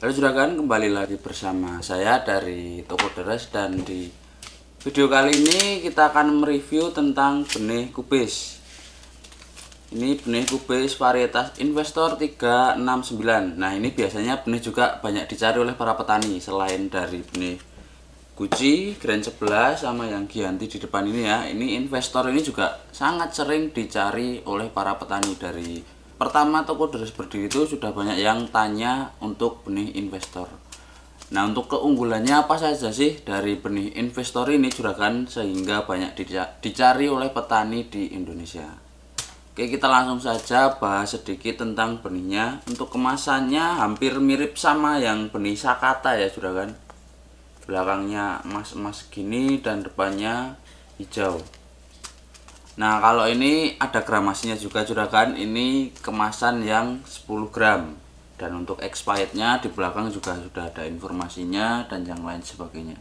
Halo juragan, kembali lagi bersama saya dari Toko Deres, dan di video kali ini kita akan mereview tentang benih kubis. Ini benih kubis varietas Investor 369. Nah, ini biasanya benih juga banyak dicari oleh para petani selain dari benih Gucci, Grand 11 sama yang Gianti di depan ini ya. Ini Investor ini juga sangat sering dicari oleh para petani. Dari pertama Toko Deres berdiri itu sudah banyak yang tanya untuk benih Investor. Nah, untuk keunggulannya apa saja sih dari benih Investor ini juragan sehingga banyak dicari oleh petani di Indonesia? Oke, kita langsung saja bahas sedikit tentang benihnya. Untuk kemasannya hampir mirip sama yang benih Sakata ya juragan. Belakangnya emas-emas gini dan depannya hijau. Nah, kalau ini ada gramasinya juga juragan. Ini kemasan yang 10 gram. Dan untuk expirednya di belakang juga sudah ada informasinya dan yang lain sebagainya.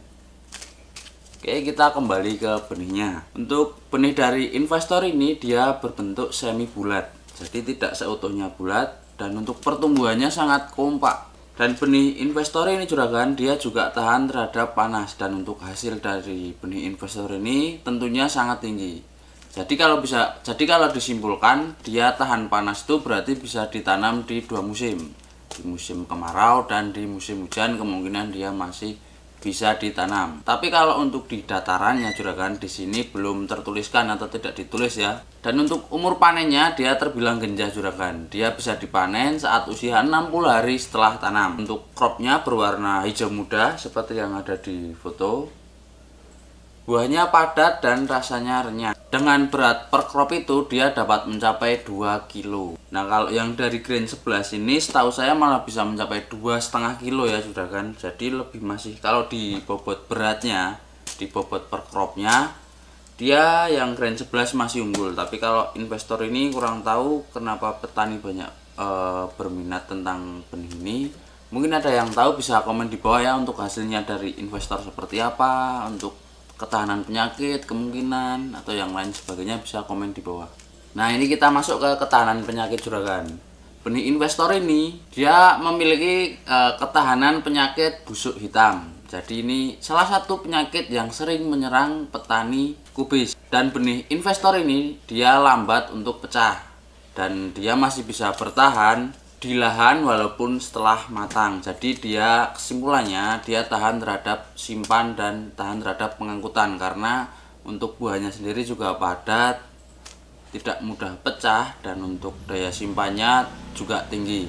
Oke, kita kembali ke benihnya. Untuk benih dari Investor ini dia berbentuk semi bulat, jadi tidak seutuhnya bulat, dan untuk pertumbuhannya sangat kompak. Dan benih Investor ini juragan dia juga tahan terhadap panas, dan untuk hasil dari benih Investor ini tentunya sangat tinggi. Jadi kalau disimpulkan dia tahan panas itu berarti bisa ditanam di dua musim. Di musim kemarau dan di musim hujan kemungkinan dia masih bisa ditanam. Tapi kalau untuk di datarannya juragan di sini belum tertuliskan atau tidak ditulis ya. Dan untuk umur panennya dia terbilang genjah juragan. Dia bisa dipanen saat usia 60 hari setelah tanam. Untuk cropnya berwarna hijau muda seperti yang ada di foto. Buahnya padat dan rasanya renyah. Dengan berat per crop itu dia dapat mencapai 2 kilo. Nah, kalau yang dari Grand 11 ini setahu saya malah bisa mencapai 2,5 kilo ya juragan. Jadi lebih masih, kalau di bobot beratnya, di bobot per cropnya dia yang Grand 11 masih unggul. Tapi kalau Investor ini kurang tahu kenapa petani banyak berminat tentang benih ini. Mungkin ada yang tahu bisa komen di bawah ya, untuk hasilnya dari Investor seperti apa, untuk ketahanan penyakit kemungkinan atau yang lain sebagainya bisa komen di bawah. Nah, ini kita masuk ke ketahanan penyakit juragan. Benih Investor ini dia memiliki ketahanan penyakit busuk hitam. Jadi ini salah satu penyakit yang sering menyerang petani kubis. Dan benih Investor ini dia lambat untuk pecah, dan dia masih bisa bertahan di lahan walaupun setelah matang. Jadi dia kesimpulannya dia tahan terhadap simpan dan tahan terhadap pengangkutan, karena untuk buahnya sendiri juga padat, tidak mudah pecah, dan untuk daya simpannya juga tinggi.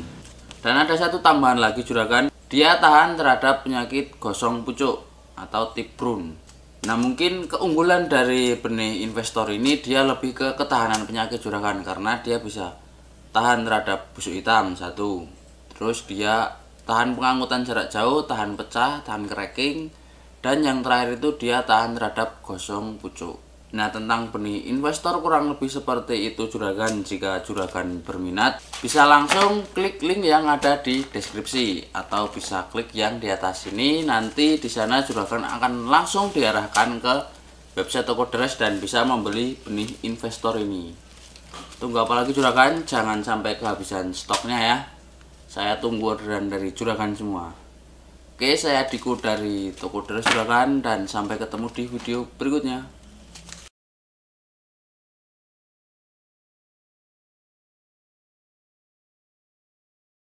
Dan ada satu tambahan lagi juragan, dia tahan terhadap penyakit gosong pucuk atau tiprun. Nah, mungkin keunggulan dari benih Investor ini dia lebih ke ketahanan penyakit juragan, karena dia bisa tahan terhadap busuk hitam satu, terus dia tahan pengangkutan jarak jauh, tahan pecah, tahan cracking, dan yang terakhir itu dia tahan terhadap gosong pucuk. Nah, tentang benih Investor kurang lebih seperti itu juragan. Jika juragan berminat bisa langsung klik link yang ada di deskripsi atau bisa klik yang di atas ini. Nanti di sana juragan akan langsung diarahkan ke website Toko Deres dan bisa membeli benih Investor ini. Tunggu apa lagi juragan, jangan sampai kehabisan stoknya ya. Saya tunggu orderan dari juragan semua. Oke, saya Diko dari Toko Deres juragan, dan sampai ketemu di video berikutnya.